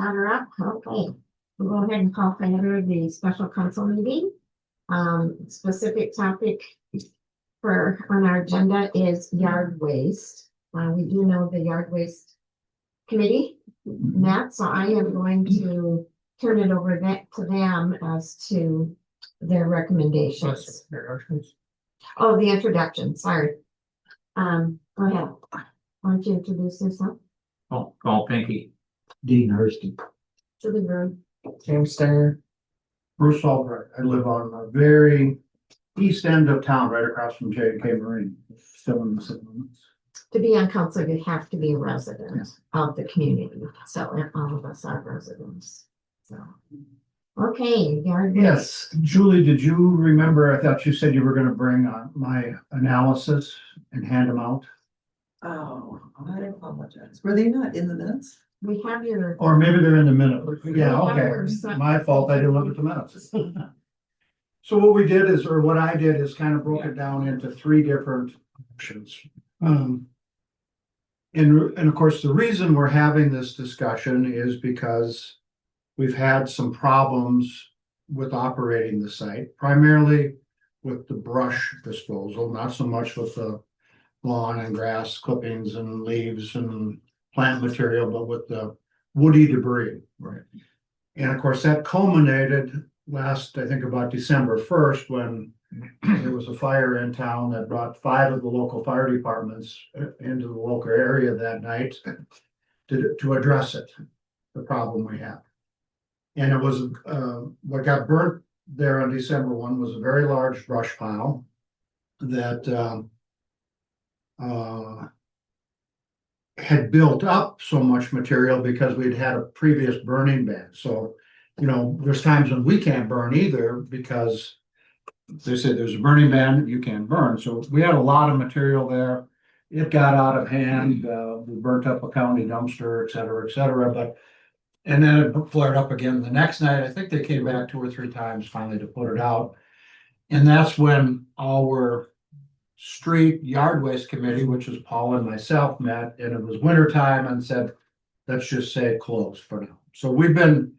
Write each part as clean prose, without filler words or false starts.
Gather up. Okay. We'll go ahead and call together the special council meeting. Specific topic on our agenda is yard waste. We do know the yard waste committee met, so I am going to turn it over to them as to their recommendations. Oh, the introduction, sorry. Go ahead. Why don't you introduce yourself? Oh, Paul Pinky. Dean Hurston. To the room. Sam Stenger. Bruce Albright. I live on the very east end of town, right across from J&K Marine, still in the city limits. To be on council, you have to be a resident of the community. So all of us are residents. So, okay, yard waste. Yes, Julie, did you remember? I thought you said you were going to bring my analysis and hand them out. Oh, I apologize. Were they not in the minutes? We have your. Or maybe they're in the minute. Yeah, We have okay. your- My fault. I didn't look at the minutes. So what we did is, or what I did is kind of broke it down into three different options. And of course, the reason we're having this discussion is because we've had some problems with operating the site, primarily with the brush disposal, not so much with the lawn and grass clippings and leaves and plant material, but with the woody debris. Right. And of course, that culminated last, I think about December 1st, when there was a fire in town that brought 5 of the local fire departments into the local area that night to address it, the problem we have. And it was, what got burnt there on December 1 was a very large brush pile that had built up so much material because we'd had a previous burning ban. So, you know, there's times when we can't burn either because they say there's a burning ban, you can't burn. So we had a lot of material there. It got out of hand. We burnt up a county dumpster, et cetera, but, and then it flared up again the next night. I think they came back 2 or 3 times finally to put it out. And that's when our street yard waste committee, which is Paul and myself, met, and it was winter time and said, let's just say closed for now. So we've been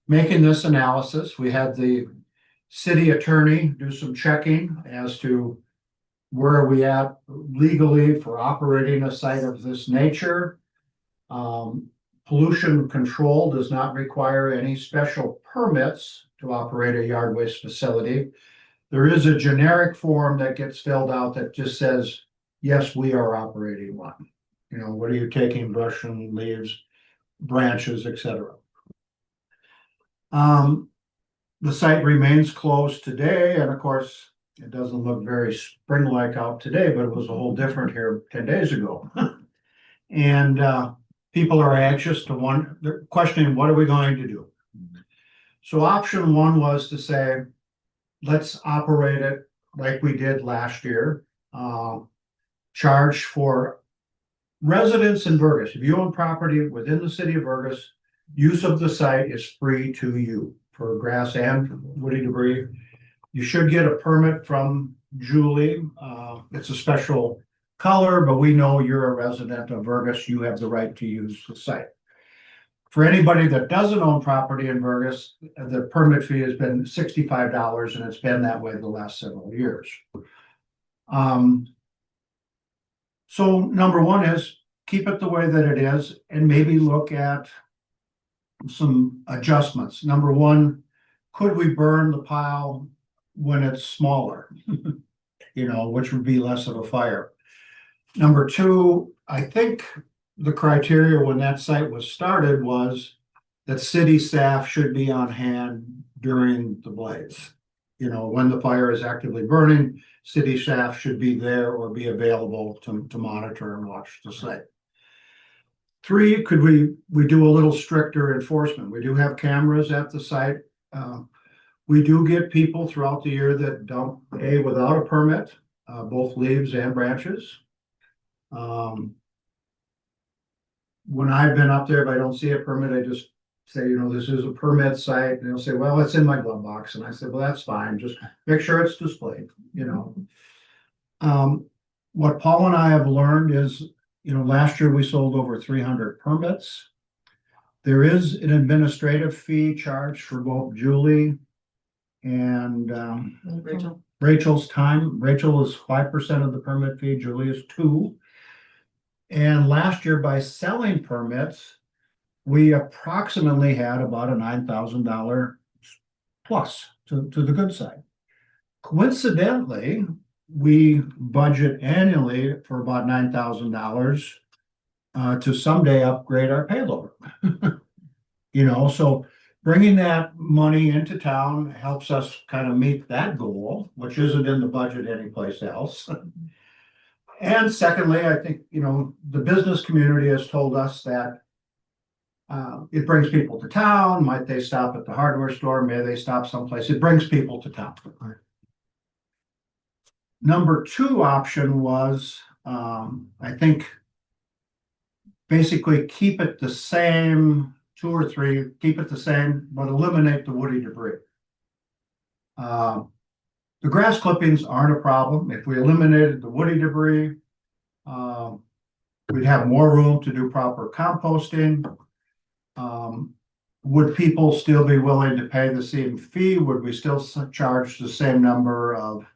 making this analysis. We had the city attorney do some checking as to where are we at legally for operating a site of this nature. Pollution control does not require any special permits to operate a yard waste facility. There is a generic form that gets filled out that just says, yes, we are operating one. You know, what are you taking, brush and leaves, branches, etc. The site remains closed today, and of course, it doesn't look very spring-like out today, but it was a whole different here 10 days ago. And people are anxious they're questioning, what are we going to do? So option 1 was to say, let's operate it like we did last year. Charge for residents in Vergas. If you own property within the city of Vergas, use of the site is free to you for grass and woody debris. You should get a permit from Julie. It's a special color, but we know you're a resident of Vergas. You have the right to use the site. For anybody that doesn't own property in Vergas, the permit fee has been $65, and it's been that way the last several years. So number 1 is keep it the way that it is and maybe look at some adjustments. Number 1, could we burn the pile when it's smaller? You know, which would be less of a fire. Number 2, I think the criteria when that site was started was that city staff should be on hand during the blaze. You know, when the fire is actively burning, city staff should be there or be available to monitor and watch the site. 3, could we do a little stricter enforcement? We do have cameras at the site. We do get people throughout the year that dump without a permit, both leaves and branches. When I've been up there, if I don't see a permit, I just say, you know, this is a permit site. And they'll say, well, it's in my glove box. And I said, well, that's fine. Just make sure it's displayed, you know. What Paul and I have learned is, you know, last year we sold over 300 permits. There is an administrative fee charged for both Julie and Rachel. Rachel's time. Rachel is 5% of the permit fee, Julie is 2%. And last year, by selling permits, we approximately had about a $9,000 plus to the good side. Coincidentally, we budget annually for about $9,000 to someday upgrade our payload. You know, so bringing that money into town helps us kind of meet that goal, which isn't in the budget anyplace else. And secondly, I think, you know, the business community has told us that it brings people to town. Might they stop at the hardware store? May they stop someplace? It brings people to town. Number 2 option was, I think, basically keep it the same, 2 or 3, keep it the same, but eliminate the woody debris. The grass clippings aren't a problem. If we eliminated the woody debris, we'd have more room to do proper composting. Would people still be willing to pay the same fee? Would we still charge the same number of,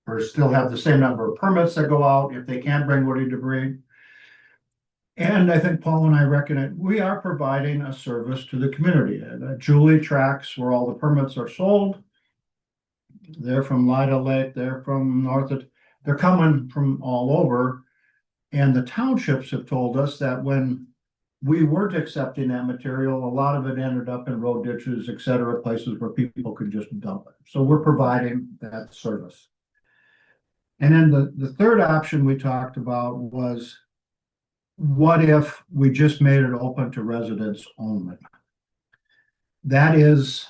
or still have the same number of permits that go out if they can't bring woody debris? And I think Paul and I reckon it, we are providing a service to the community. Julie tracks where all the permits are sold. They're from Lida Lake, they're from they're coming from all over. And the townships have told us that when we weren't accepting that material, a lot of it ended up in road ditches, et cetera, places where people could just dump it. So we're providing that service. And then the third option we talked about was, what if we just made it open to residents only? That is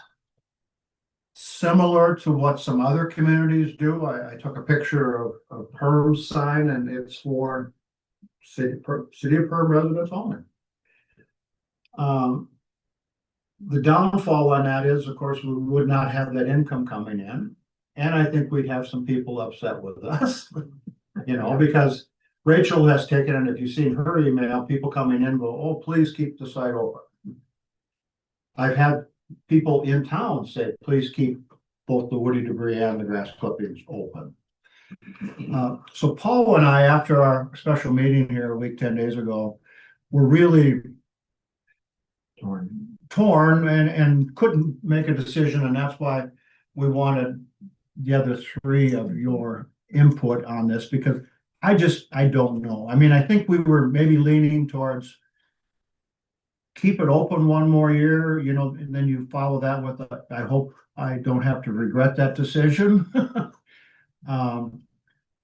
similar to what some other communities do. I took a picture of Herm's sign, and it's for City of Herm residents only. The downfall on that is, of course, we would not have that income coming in. And I think we'd have some people upset with us, you know, because Rachel has taken, and if you've seen her email, people coming in go, oh, please keep the site open. I've had people in town say, please keep both the woody debris and the grass clippings open. So Paul and I, after our special meeting here a week, 10 days ago, were really torn and couldn't make a decision. And that's why we wanted the other 3 of your input on this, because I don't know. I mean, I think we were maybe leaning towards keep it open 1 more year, you know, and then you follow that with, I hope I don't have to regret that decision.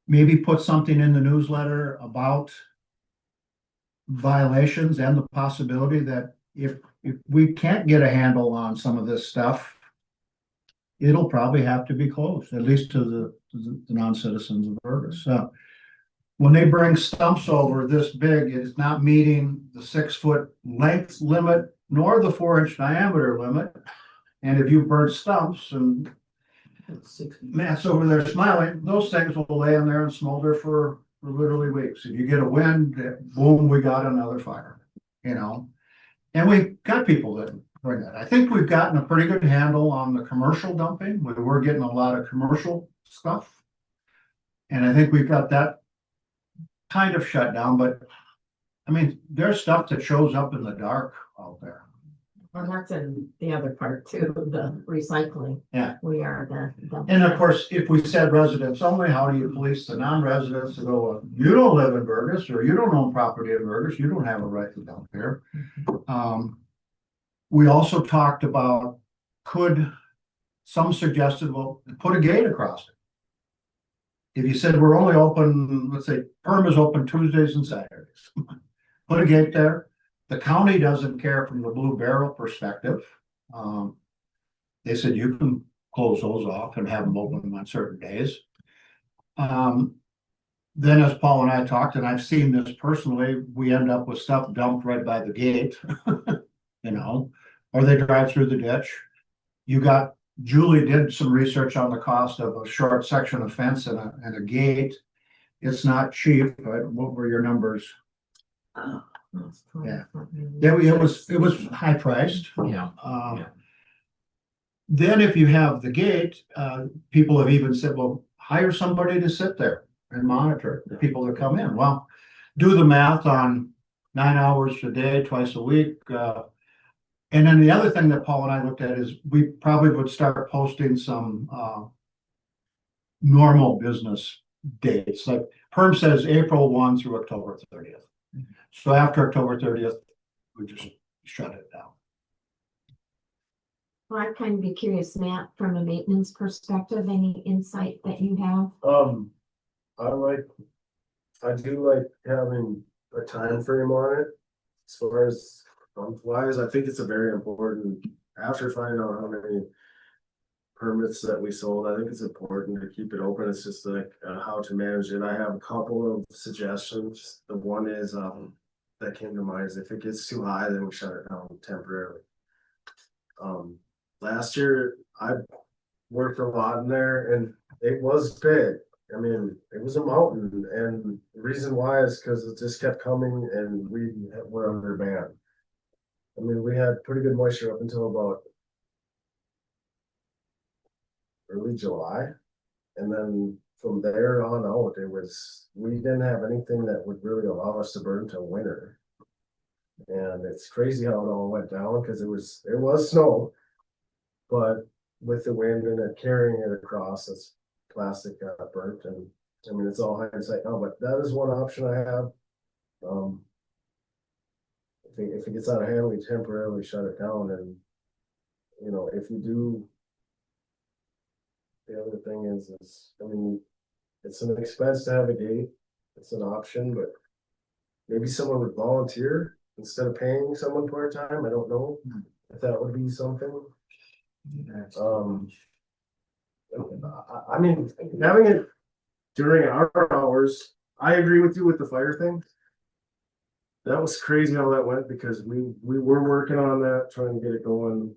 Maybe put something in the newsletter about violations and the possibility that if we can't get a handle on some of this stuff, it'll probably have to be closed, at least to the non-citizens of Vergas. When they bring stumps over this big, it is not meeting the 6-foot length limit nor the 4-inch diameter limit. And if you burn stumps, and Matt's over there smiling, those things will lay in there and smolder for literally weeks. If you get a wind, boom, we got another fire, you know. And we got people that bring that. I think we've gotten a pretty good handle on the commercial dumping. We're getting a lot of commercial stuff. And I think we've got that kind of shut down, but I mean, there's stuff that shows up in the dark out there. And that's in the other part too, the recycling. Yeah. We are the. And of course, if we said residents only, how do you police the non-residents to go, well, you don't live in Vergas, or you don't own property in Vergas, you don't have a right to dump here. We also talked about, some suggested, well, put a gate across it. If you said we're only open, let's say Perm is open Tuesdays and Saturdays, put a gate there. The county doesn't care from the Blue Barrel perspective. They said you can close those off and have them open on certain days. Then as Paul and I talked, and I've seen this personally, we end up with stuff dumped right by the gate, you know, or they drive through the ditch. Julie did some research on the cost of a short section of fence and a gate. It's not cheap, but what were your numbers? Yeah. Yeah, it was high priced. Yeah, Uh, Yeah. Then if you have the gate, people have even said, well, hire somebody to sit there and monitor the people that come in. Well, do the math on 9 hours a day, twice a week. And then the other thing that Paul and I looked at is we probably would start posting some normal business dates, like Perm says April 1 through October 30th. So after October 30th, we just shut it down. Well, I'd kind of be curious, Matt, from a maintenance perspective, any insight that you have? I do like having a time frame on it. As far as month wise, I think it's a very important, after finding out how many permits that we sold, I think it's important to keep it open. It's just like how to manage it. I have a couple of suggestions. The one is that came to mind is if it gets too high, then we shut it down temporarily. Last year I worked a lot in there and it was big. I mean, it was a mountain, and the reason why is because it just kept coming and we were under ban. I mean, we had pretty good moisture up until about early July. And then from there on out, we didn't have anything that would really allow us to burn till winter. And it's crazy how it all went down because it was snow, but with the wind and it carrying it across, this plastic got burnt. And I mean, it's all hindsight now, but that is one option I have. If it gets out of hand, we temporarily shut it down. And you know, if you do, the other thing is I mean, it's an expense to have a gate. It's an option, but maybe someone would volunteer instead of paying someone part-time. I don't know if that would be something. I mean, having it during our hours, I agree with you with the fire thing. That was crazy how that went because we were working on that, trying to get it going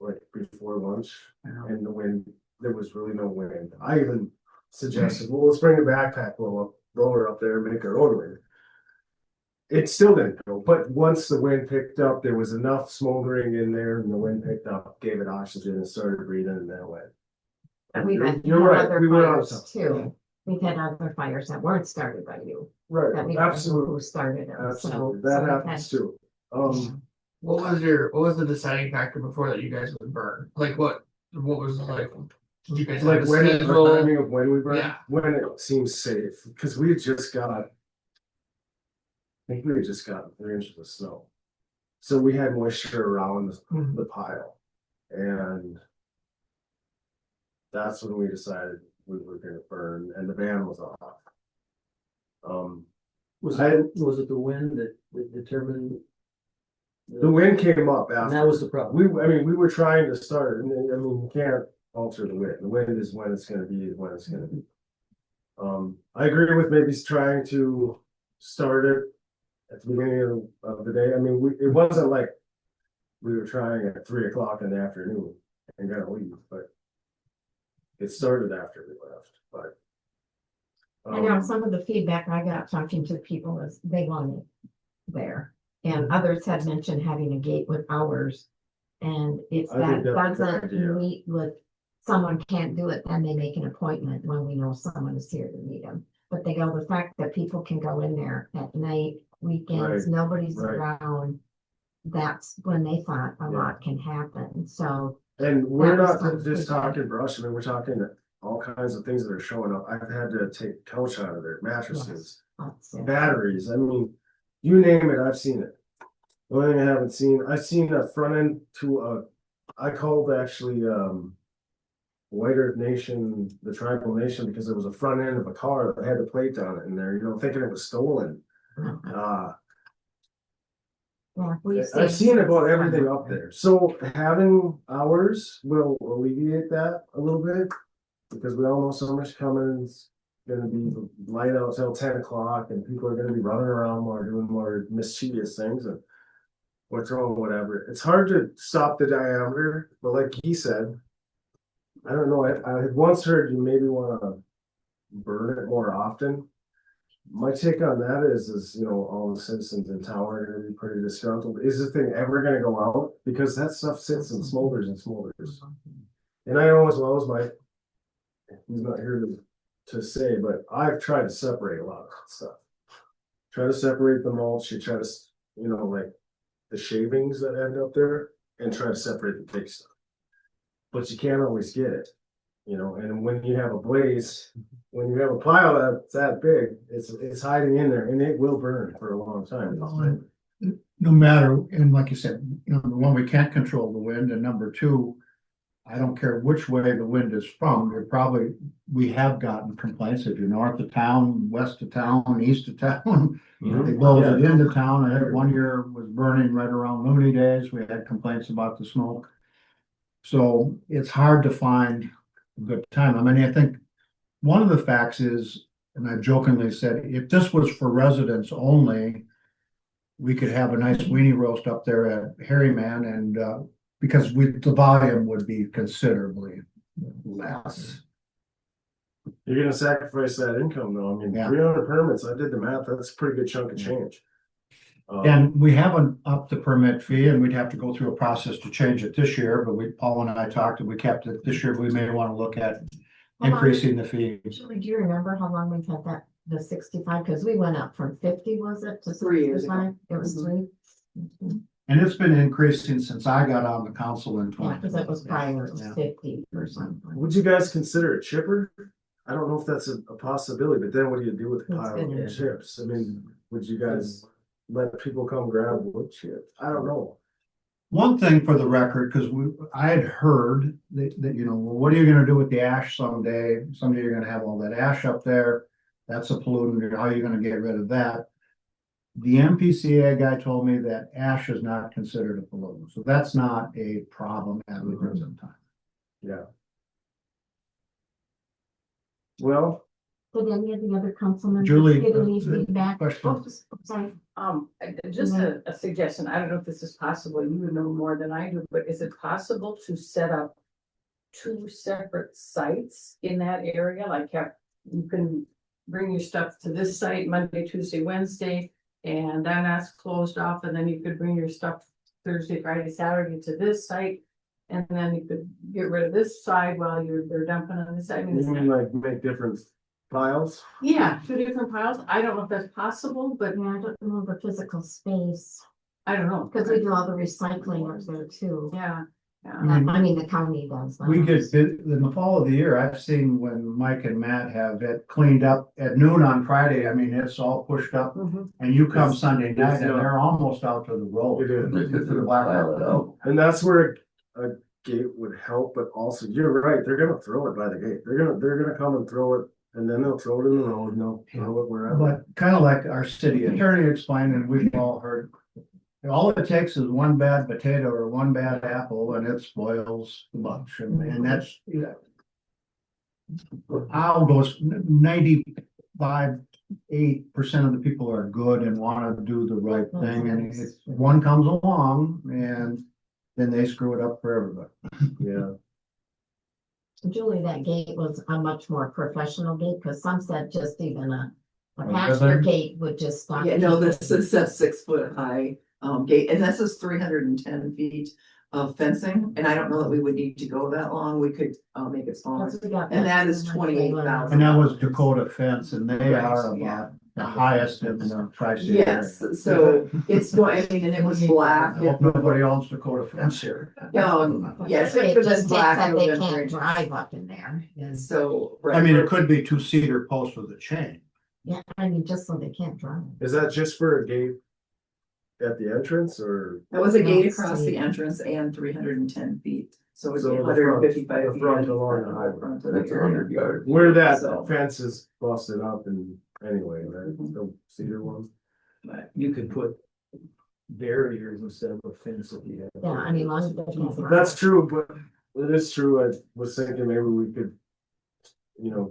like before lunch, and the wind, there was really no wind. I even suggested, well, let's bring a backpack blower up there and make our own wind. It still didn't go, but once the wind picked up, there was enough smoldering in there, and the wind picked up, gave it oxygen, and started breathing, and then it went. And we've had You're right. other We went on fires too. We've had other fires that weren't started by you, that Right, we don't know absolutely, who started them, so. absolutely. so That we've happens had- too. What was the deciding factor before that you guys would burn? Like what was like, did you guys have Like a when the schedule? timing of when we burn, Yeah. when it seems safe, because we had just got, I think we had just gotten 3 inches of snow. So we had moisture around the pile, and that's when we decided we were gonna burn, and the ban was off. Was it the wind that determined? The wind came up And after. that was the problem. I mean, we were trying to start, and I mean, you can't alter the wind. The wind is when it's gonna be, when it's gonna be. I agree with maybe trying to start it at the beginning of the day. I mean, it wasn't like we were trying at 3 o'clock in the afternoon and gonna leave, but it started after we left, but. I know some of the feedback I got talking to people is they want it there. And others had mentioned having a gate with hours. And if I think that that's a good doesn't idea. meet with, someone can't do it, then they make an appointment when we know someone is here to meet them. But they go, the fact that people can go in there at night, weekends, Right, nobody's right. around. That's when they thought a lot can happen, so. And we're That was not sounds just good. talking brush, I mean, we're talking all kinds of things that are showing up. I've had to take couch out of there, mattresses, That's it. batteries, I mean, you name it, I've seen it. The only thing I haven't seen, I've seen a front end to I called actually, White Earth Nation, the tribal nation, because there was a front end of a car that had the plate on it in there, you know, thinking it was stolen. Yeah, we've I've seen about some. everything up there, so having hours will alleviate that a little bit. Because we all know summer's coming, it's gonna be light out till 10 o'clock and people are gonna be running around more, doing more mischievous things and. What's wrong, whatever, it's hard to stop the diameter, but like he said. I don't know, I had once heard you maybe wanna burn it more often. My take on that is, all the citizens in town are gonna be pretty disgruntled. Is the thing ever gonna go out? Because that stuff sits and smolders and smolders. And I know as well as he's not here to say, but I've tried to separate a lot of that stuff. Try to separate the mulch, you try to, like the shavings that end up there and try to separate the big stuff. But you can't always get it, and when you have a blaze, when you have a pile that's that big, it's hiding in there and it will burn for a long time. No matter, and like you said, number one, we can't control the wind, and number two, I don't care which way the wind is from, we have gotten complaints if you're north of town, west of town, east of town. They blow it into town. I had one year was burning right around Looney Days. We had complaints about the smoke. So it's hard to find a good time. I mean, I think one of the facts is, and I jokingly said, if this was for residents only, we could have a nice weenie roast up there at Harryman, and because the volume would be considerably less. You're gonna sacrifice that income though. I mean, Yeah. 300 permits, I did the math, that's a pretty good chunk of change. And we haven't upped the permit fee, and we'd have to go through a process to change it this year, but Paul and I talked, and we kept it this year. We may want to look at increasing the fee. Julie, do you remember how long we've had that, the 65? Because we went up from 50, was it, to 3 years ago. 65? It was 3. And it's been increasing since I got on the council in Yeah, twenty. because it was prior, it was Yeah. 50 or something. Would you guys consider a chipper? I don't know if that's a possibility, but then what do you do with the That's pile good. of chips? I mean, would you guys let people come grab wood chips? I don't know. One thing for the record, because I had heard that, well, what are you gonna do with the ash someday? Someday you're gonna have all that ash up there. That's a pollutant. How are you gonna get rid of that? The MPCA guy told me that ash is not considered a pollutant, so that's not a problem at the present time. Yeah. Well, Did any of the other councilmen Julie, get any feedback? question. Oh, sorry. Just a suggestion, I don't know if this is possible, you would know more than I do, but is it possible to set up 2 separate sites in that area, like you can bring your stuff to this site Monday, Tuesday, Wednesday, and then that's closed off, and then you could bring your stuff Thursday, Friday, Saturday to this site, and then you could get rid of this side while they're dumping on this side. I mean, you it's mean not- like make different piles? Yeah, 2 different piles, I don't know if that's possible, but Yeah, I don't know the physical space, I don't know. because we do all the recycling up there too. Yeah. I mean, the county does. We get, in the fall of the year, I've seen when Mike and Matt have it cleaned up at noon on Friday. I mean, it's all pushed up, Mhm. and you come It's- Sunday night it's and not- they're almost out to the road. It is. To the blacktop. And that's where a gate would help, but also, you're right, they're gonna throw it by the gate. They're gonna come and throw it, and then they'll throw it in the road, and they'll throw it wherever. But kind of like our city attorney explained, and we've all heard, all it takes is one bad potato or one bad apple and it spoils the bunch, and that's. I'll go 95.8% of the people are good and want to do the right thing, and if one comes along and then they screw it up for everybody. Yeah, Julie, that gate was a much more professional gate, because some said just even a A pasture ribbon? gate would just stop. Yeah, no, people. this is a 6-foot high gate, and this is 310 feet of fencing, and I don't know that we would need to go that long. We could make it smaller. Plus we got And that is much 28,000. And that was Dakota Fence, and they Right, are yeah. about the highest in the tri-state area. Yes, so it's going, I mean, and it was black. I hope nobody owns Dakota Fence here. No, yes, It it was just takes black. that they and can't orange. drive up in there. And so. I mean, it could be 2 cedar posts with a chain. Yeah, I mean, just so they can't drive. is that just for a gate at the entrance, or? That was a gate Let's across see. the entrance and 310 feet, so it's So the front- 155 the feet. front in along the front highway. front of the area. Where that So- fence is busted up and anyway, right, Mhm. the cedar one. You could put barriers instead of a fence if you have. Yeah, I mean, long as they can't drive. That's true, but it is true, I was thinking maybe we could,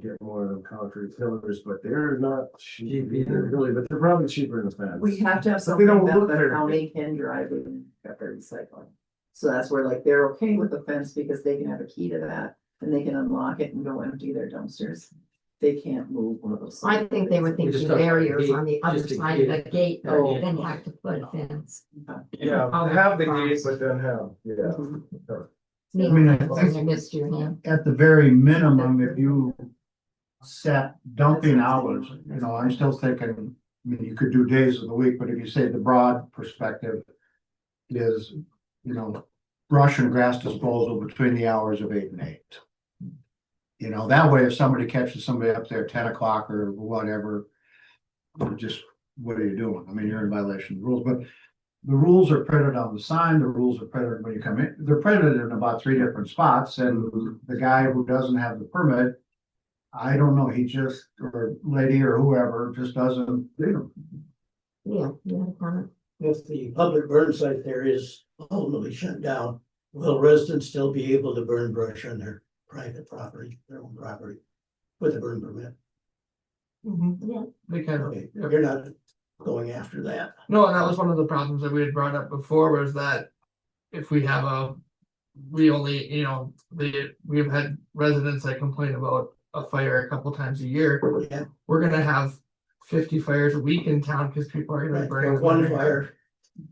get more of them concrete pillars, but they're not cheap either, really, but they're probably cheaper in the fence. We have to have But they something don't that look the very county can drive and get their recycling. So that's where like they're okay with the fence because they can have a key to that and they can unlock it and go empty their dumpsters. they can't move one of those. I think they were thinking just talked about barriers gate, on the other just a side of the gate, but Oh. then have to put a fence. Yeah, Oh, have the cross. gate, but then have, yeah. Me, mean, I I missed your hand. At the very minimum, if you set dumping hours, you know, I'm still thinking, I mean, you could do days of the week, but if you say the broad perspective is, you know, brush and grass disposal between the hours of 8 and 8. You know, that way, if somebody catches somebody up there at 10 o'clock or whatever, just, what are you doing? I mean, you're in violation of the rules, but the rules are printed on the sign, the rules are printed when you come in, they're printed in about 3 different spots, and the guy who doesn't have the permit, I don't know, he just, or lady or whoever, just doesn't read them. Yeah, yeah, comment. If the public burn site there is ultimately shut down, will residents still be able to burn brush on their private property, their own property, with a burn permit? Yeah, They kind of, Okay, you're not going after that. no, and that was one of the problems that we had brought up before, was that if we have we only, you know, we've had residents that complain about a fire a couple times a year. Yeah. We're gonna have 50 fires a week in town because people are gonna be burning. Or in one their yard. fire.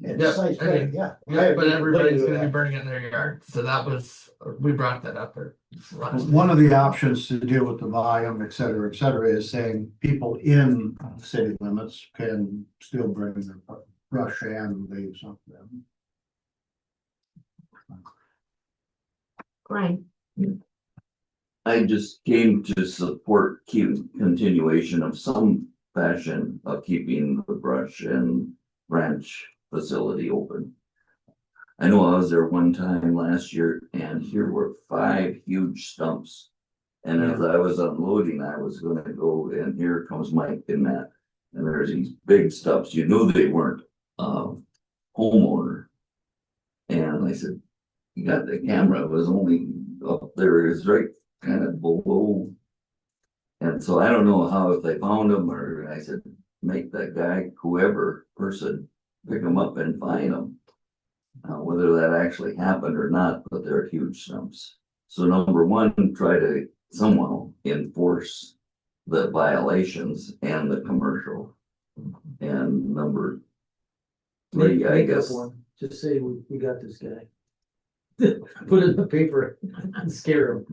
And Yeah, site, I mean, yeah. Yeah, but everybody's completely gonna be with burning it in their yard, so that was, we brought that up there. One of the options to deal with the volume, et cetera, is saying people in city limits can still bring their brush and leaves up them. Brian, I just came to support continuation of some fashion of keeping the brush and branch facility open. I know I was there one time last year and here were 5 huge stumps. And as I was unloading, I was gonna go, and here comes Mike and Matt. And there's these big stumps, you knew they weren't homeowner. And I said, you got the camera, it was only up there, is right kind of below. And so I don't know how, if they found them, or I said, make that guy, whoever person, pick them up and find them. Whether that actually happened or not, but they're huge stumps. So number one, try to somehow enforce the violations and the commercial. And number three, I Make up guess. one. Just say we got this guy. Put it in the paper and scare him.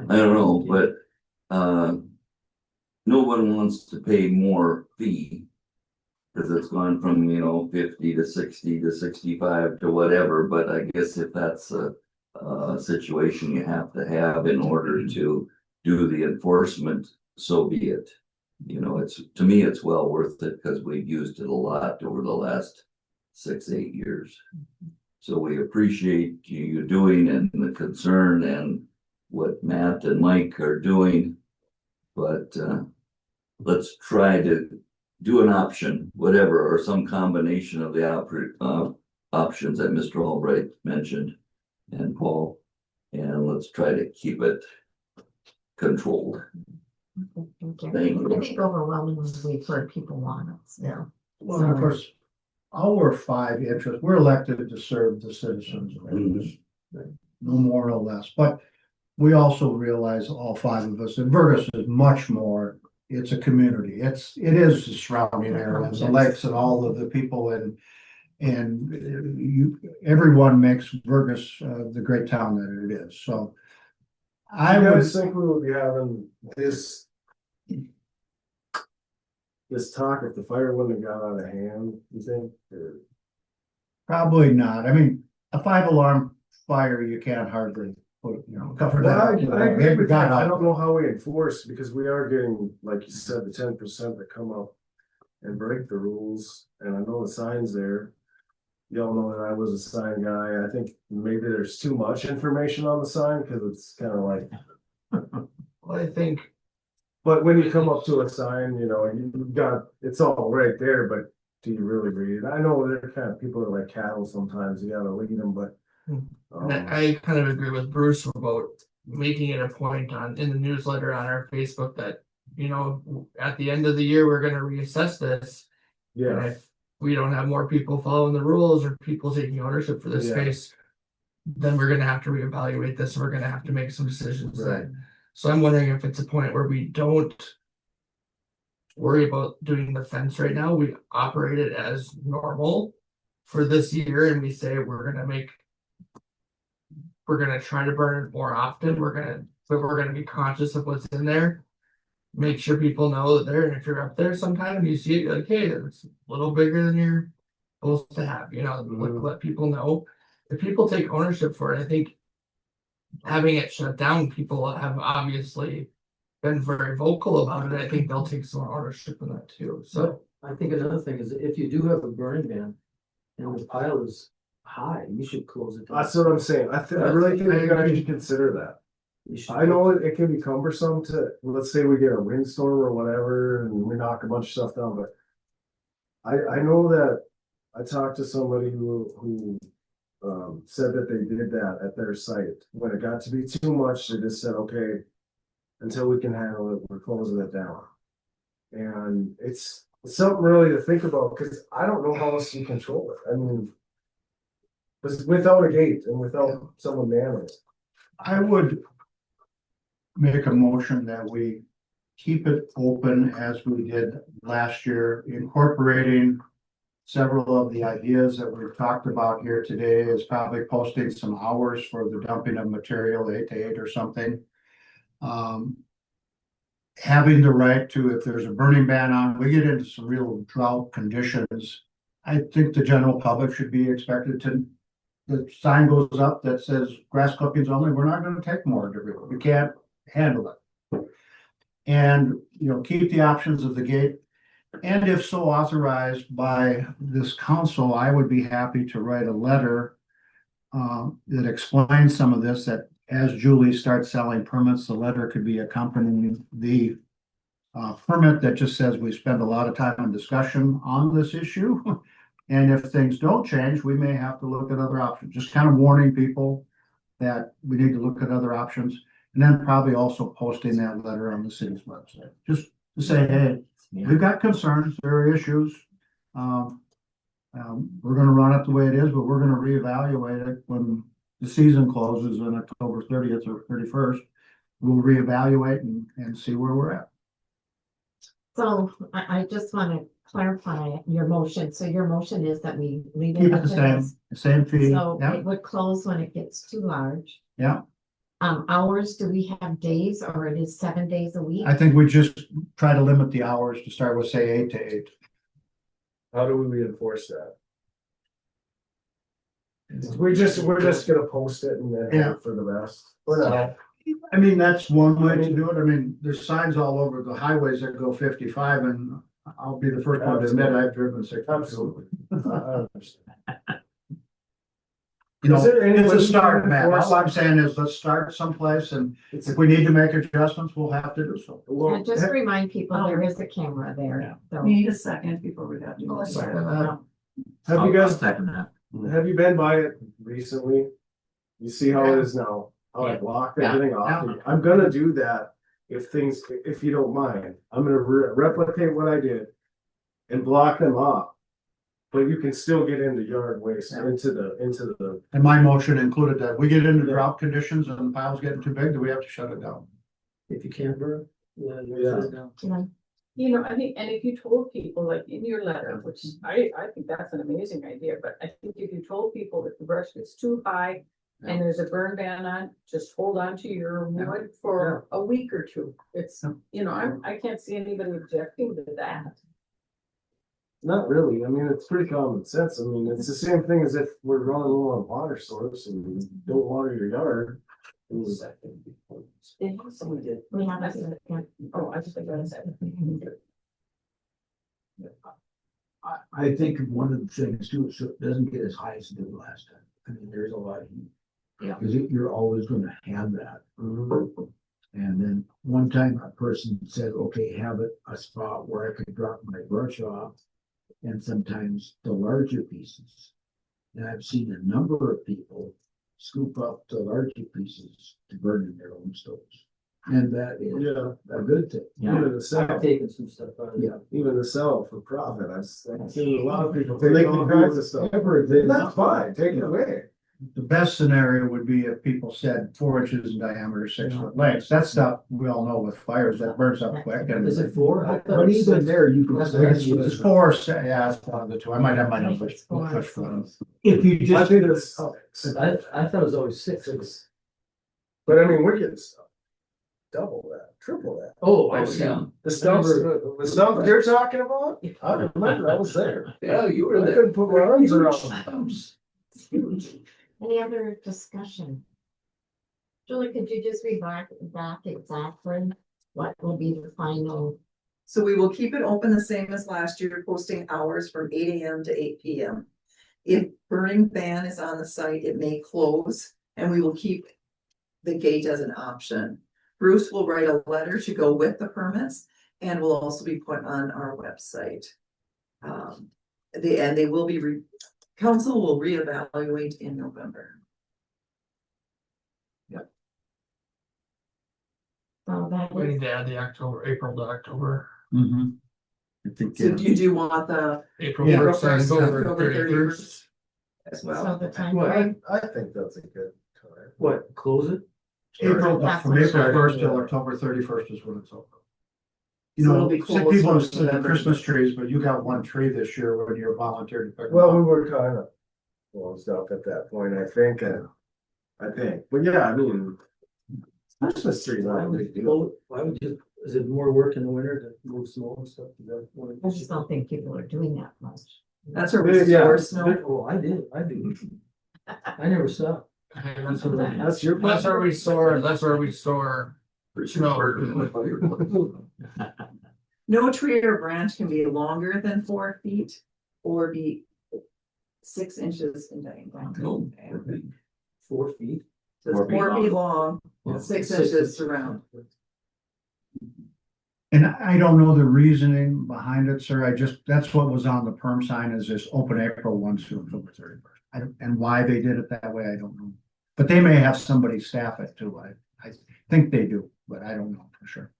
I don't know, but no one wants to pay more fee. Cause it's gone from, 50 to 60 to 65 to whatever, but I guess if that's a situation you have to have in order to do the enforcement, so be it. It's, to me, it's well worth it because we've used it a lot over the last 6-8 years. So we appreciate you doing and the concern and what Matt and Mike are doing. But let's try to do an option, whatever, or some combination of the options that Mr. Albright mentioned and Paul. And let's try to keep it controlled. thank you. Thank you. I think overwhelmingly we've heard people want it, yeah. Well, and of course, our 5 interests, we're elected to serve the citizens, no more, no less, but we also realize, all 5 of us, and Vergas is much more. It's a community. It is the surrounding areas, the lakes, and all of the people, and everyone makes Vergas the great town that it is. So I I would guys think we will be having this talk if the fire wouldn't have got out of hand, you think? Or- probably not. I mean, a 5-alarm fire, you can't hardly put, cover Well, I that. agree It with got that. I out. don't know how we enforce, because we are getting, like you said, the 10% that come up and break the rules, and I know the sign's there. Y'all know that I was a sign guy. I think maybe there's too much information on the sign, because it's kind of like, Well, I think, but when you come up to a sign, you've got, it's all right there, but do you really read it? I know they're kind of, people are like cattle sometimes, you gotta lead them, but. and I kind of agree with Bruce about making it a point in the newsletter on our Facebook that, at the end of the year, we're gonna reassess this. And Yeah, if we don't have more people following the rules or people taking ownership for this Yeah. space, then we're gonna have to reevaluate this. We're gonna have to make some decisions Right. that. So I'm wondering if it's a point where we don't worry about doing the fence right now, we operate it as normal for this year, and we say we're gonna try to burn it more often, but we're gonna be conscious of what's in there. Make sure people know that there, and if you're up there sometime and you see it, you're like, hey, it's a little bigger than you're supposed to have, let people know. If people take ownership for it, I think having it shut down, people have obviously been very vocal about it. I think they'll take some ownership in that too, so. I think another thing is if you do have a burning ban and the pile is high, you should close it down. That's what I'm saying. I really think you guys should consider that. You should- I know it can be cumbersome to, let's say we get a windstorm or whatever and we knock a bunch of stuff down, but I know that I talked to somebody who said that they did that at their site. When it got to be too much, they just said, okay, until we can handle it, we're closing it down. And it's something really to think about, because I don't know how else you control it. I mean, without a gate and without someone manning it. I would make a motion that we keep it open as we did last year, incorporating several of the ideas that we've talked about here today is probably posting some hours for the dumping of material, 8 to 8 or something. Having the right to, if there's a burning ban on, we get into some real drought conditions. I think the general public should be expected to, the sign goes up that says grass clippings only, we're not gonna take more, we can't handle it. And, keep the options of the gate. And if so authorized by this council, I would be happy to write a letter that explains some of this, that as Julie starts selling permits, the letter could be accompanying the permit that just says we spend a lot of time on discussion on this issue. And if things don't change, we may have to look at other options, just kind of warning people that we need to look at other options. And then probably also posting that letter on the city's website, just to say, hey, we've got concerns, there are issues. We're gonna run it the way it is, but we're gonna reevaluate it when the season closes on October 30th or 31st. We'll reevaluate and see where we're at. So I just want to clarify your motion. So your motion is that we leave it Keep it as the it is. same fee. So Yeah, it would close when it gets too large. yeah. Hours, do we have days or it is 7 days a week? I think we just try to limit the hours to start with, say, 8 to 8. How do we enforce that? We're just gonna post it and then Yeah. hope for the best. For now. I mean, that's one way to do it. I mean, there's signs all over the highways that go 55, and I'll be the first one to admit I've driven 60. Absolutely. I understand. Is there any it's way a we start, can Matt. enforce All I'm saying is let's start someplace, and if we need to make adjustments, we'll have to do so. And just remind people there is a camera there. So We need a second before we got to. Oh, sorry. Have you guys, Second that. have you been by it recently? You see how it is now, how I blocked Yeah. everything off. I'm gonna do that if you don't mind. I'm gonna replicate what I did and block them off. But you can still get into yard waste, into the, And my motion included that we get into drought conditions and the pile's getting too big, do we have to shut it down? If you can't burn. Yeah. You know, I think, and if you told people, like in your letter, which I think that's an amazing idea, but I think if you told people that the brush gets too high and there's a burn ban on, just hold on to your wood for a week or two. It's, I can't see anybody objecting to that. not really, I mean, it's pretty common sense. I mean, it's the same thing as if we're running low on water source and you don't water your yard. Someone did. we have a second. Oh, I just think that's it. I think one of the things too, so it doesn't get as high as it did last time. I mean, there's a lot of heat. Yeah. Cause you're always gonna have that. And then one time a person said, okay, have it a spot where I could drop my brush off. And sometimes the larger pieces. And I've seen a number of people scoop up the larger pieces to burn in their own stoves. And that is a good thing. Even the sell, I've taken some stuff out of it. yeah, even the sell for profit, I've seen a lot of people take all kinds of stuff. That's fine, take it away. the best scenario would be if people said 4 inches in diameter, 6 foot lengths. That stuff, we all know with fires, that burns up quick. And Is it 4? I thought But it was even 6. there, you can. it's 4, yeah, it's one of the two. I might have my numbers. It's 4. Push for them. If you I just. think it's, I thought it was always 6. but I mean, we're getting stuff. Double that, triple that. Oh, Oh, yeah. The stuff you're talking about, I remember I was there. Yeah, you were I there. couldn't put my arms around them. Huge. Any other discussion? Julie, could you just read back exactly what will be the final? So we will keep it open the same as last year, posting hours from 8 a.m. to 8 p.m. If burning ban is on the site, it may close, and we will keep the gate as an option. Bruce will write a letter to go with the permits and will also be put on our website. They will be, council will reevaluate in November. So that We is, need to add the April to October. Mhm. I think, So do you want the April Yeah. first, and October October 31st. 31st as so well? the time Well, frame, I think that's a good time. What, close it? April, That's from what- April 1st till October 31st is when it's open. You So know, it'll be some closed people from have said November. Christmas trees, but you got one tree this year when you volunteered to pick them Well, we up. were kind of closed up at that point, I think, but yeah, I mean. Christmas trees Why aren't a big would, deal. is it more work in the winter to move snow and stuff? Is that what it I is? just don't think people are doing that much. That's where we Yeah. store snow. Oh, I do. I never stopped. That's That's your. where we store snow. No tree or branch can be longer than 4 feet or be 6 inches in diameter. No. 4 feet. So it's 4 feet long, and 6 inches around. And I don't know the reasoning behind it, sir. That's what was on the perm sign is this open April 1 to October 31st. And why they did it that way, I don't know. But they may have somebody staff it too. I think they do, but I don't know for sure.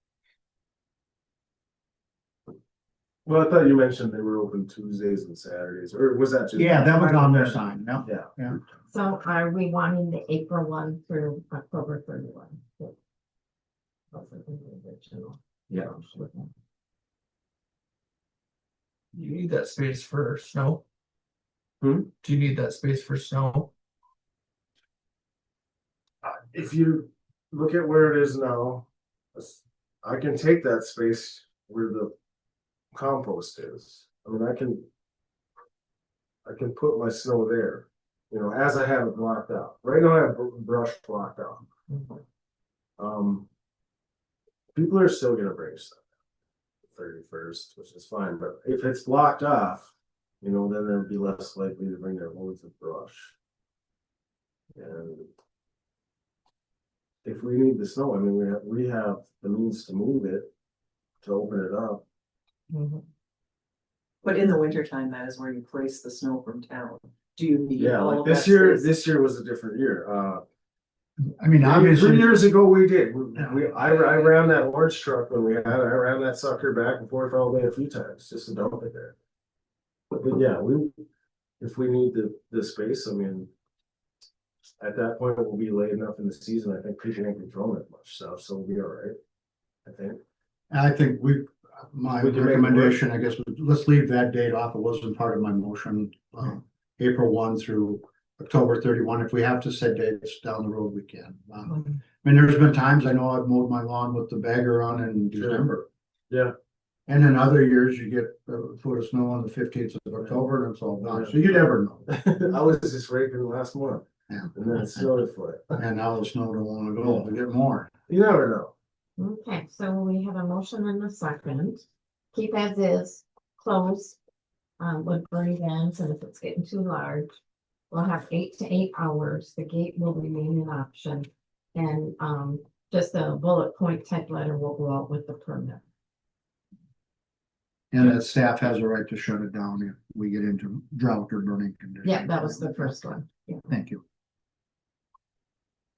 Well, I thought you mentioned they were open Tuesdays and Saturdays, or was that just? Yeah, that was on their sign. Yep. Yeah. So are we wanting the April 1 through October 31? Yeah. You need that space for snow? Hmm? Do you need that space for snow? If you look at where it is now, I can take that space where the compost is. I mean, I can put my snow there, as I have it blocked out. Right now I have brush blocked out. People are still gonna bring stuff 31st, which is fine, but if it's blocked off, then they'll be less likely to bring their loads of brush. And if we need the snow, I mean, we have the means to move it, to open it up. But in the wintertime, that is where you place the snow from town. Do you need Yeah, all like of this that year, space? this year was a different year. I mean, 3 obviously. years ago we did. I ran that orange truck when I ran that sucker back and forth all day a few times just to dump it there. But yeah, if we need the space, I mean, at that point we'll be late enough in the season. I think people won't be throwing that much stuff, so we'll be all right. I think my We can make it recommendation, I guess, let's leave that date off. It wasn't part of my motion. April 1 through October 31. If we have to set dates down the road, we can. I mean, there's been times I know I've mowed my lawn with the bagger on in December. Yeah. And in other years, you get a foot of snow on the 15th of October and it's all done. So you never know. I was just raking last month. Yeah. And then it snowed a foot. And now the snow don't want to go. We get more. You never know. Okay, so we have a motion and a second. Keep as is, close, with burning bans, and if it's getting too large, we'll have 8 to 8 hours. The gate will remain an option. And, just a bullet point type letter will go out with the permit. And that staff has a right to shut it down if we get into drought or burning conditions. Yeah, that was the first one. Yeah. Thank you.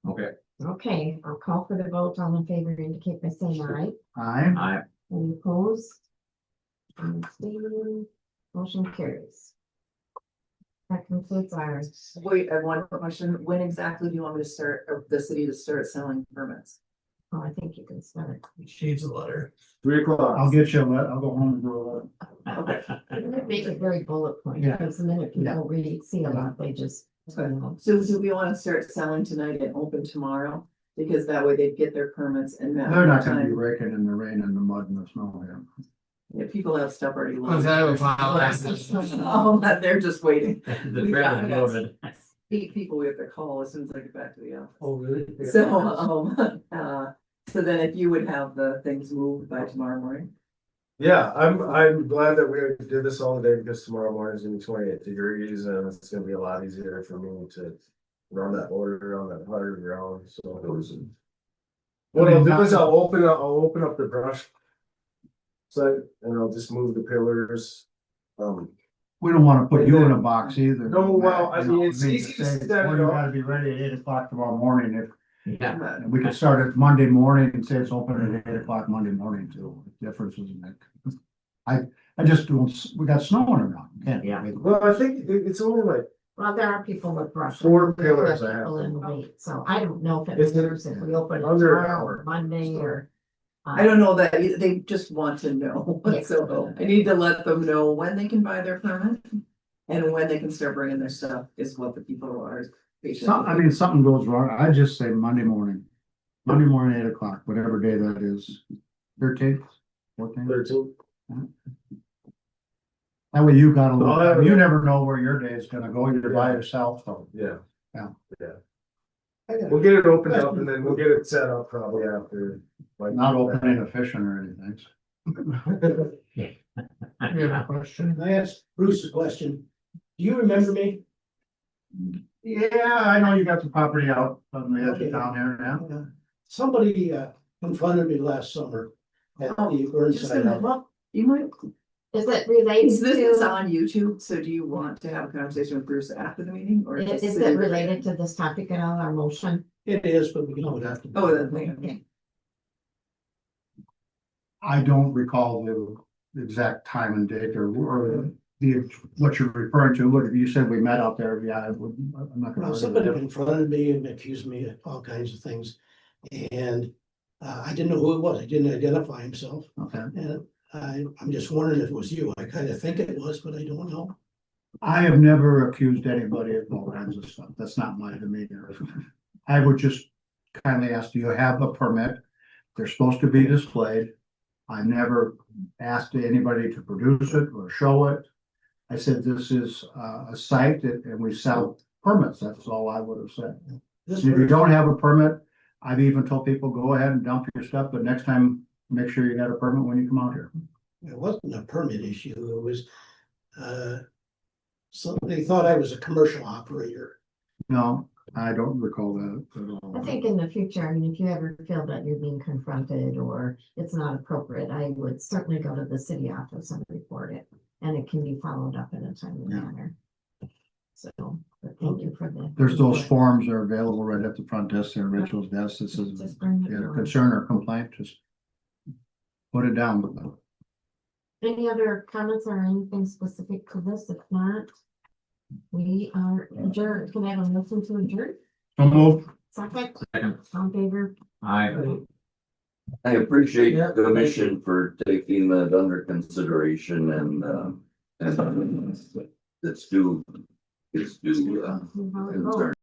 Okay. Okay, I'll call for the vote. All in favor indicate by saying aye. Aye. Any opposed? Abstaining? Motion carries. That concludes our, Wait, I have one question. When exactly do you want me to start, or the city to start selling permits? oh, I think you can start. She needs a letter. 3 o'clock. I'll get you, I'll go home and do Make it very bullet point, Yeah. because the minute people read, see a lot, they just, you know. So do we wanna start selling tonight and open tomorrow? Because that way they'd get their permits and that. They're not gonna be raking in the rain and the mud and the snow here. Yeah, people have stuff already. Cause I have a file. Oh, they're just waiting. The trailer's loaded. People we have to call as soon as I get back to the office. Oh, really? So then if you would have the things moved by tomorrow morning. Yeah, I'm glad that we did this all day because tomorrow morning is gonna be 28 degrees and it's gonna be a lot easier for me to run that order on that hard ground, so. What I'll do is I'll open up the brush site and I'll just move the pillars. We don't wanna put you in a box either. No, well, I You know, mean, it's easy to say, set it well, you up. gotta be ready at 8 o'clock tomorrow morning, if, Yeah, we could start it Monday morning and say it's open at 8 o'clock Monday morning too, difference isn't it? I just don't, we got snow on around, can't. Yeah. Well, I think it's only like, Well, there are people with brush. 4 There are pillars I have people to- in late, so I don't know if it It's matters if we open it under an tomorrow hour. or Monday or. I don't know that, they just want to know, Yeah. so I need to let them know when they can buy their permit. And when they can start bringing their stuff is what the people are. Something goes wrong, I just say Monday morning, 8 o'clock, whatever day that is, 13th, 14th. 13. That way you got a I'll little, have it. you never know where your day is gonna go, you're by yourself, so. Yeah. Yeah. I got We'll get it opened up and then we'll get it set up probably after. Like Not opening a fishing or anything. You have a question? I asked Bruce a question. Do you remember me? Yeah, I know you got the property out on the edge Okay. of town here now. Somebody confronted me last summer at the Just a Burnside minute, house. well, you might, Is it related is this to, on YouTube, so do you want to have a conversation with Bruce after the meeting, or? is just- it related to this topic at all, our motion? It is, but we can always have to. Oh, that thing, Okay. I don't recall the exact time and date or what you're referring to. Look, if you said we met out there, yeah, I'm not Well, gonna. somebody confronted me and accused me of all kinds of things. And I didn't know who it was. He didn't identify himself. Okay, And I'm just wondering if it was you. I kind of think it was, but I don't know. I have never accused anybody of all kinds of stuff. That's not my demeanor. I would just kindly ask, do you have a permit? They're supposed to be displayed. I never asked anybody to produce it or show it. I said, this is a site and we sell permits. That's all I would have said. This If you don't have a permit, I've even told people, go ahead and dump your stuff, but next time, make sure you got a permit when you come out here. It wasn't a permit issue. It was somebody thought I was a commercial operator. No, I don't recall that at all. I think in the future, I mean, if you ever feel that you're being confronted or it's not appropriate, I would certainly go to the city office and report it. And it can be followed up in a timely manner. So, but thank you for the. There's those forms that are available right at the front desk there, Rachel's desk. This is Just bring it a on. concern or complaint, just put it down. Any other comments or anything specific to this? If not, we are adjourned. Can I have a motion to adjourn? So move. Second, second, all in favor? I appreciate Yeah, the commission for taking that under consideration and it's due, concern.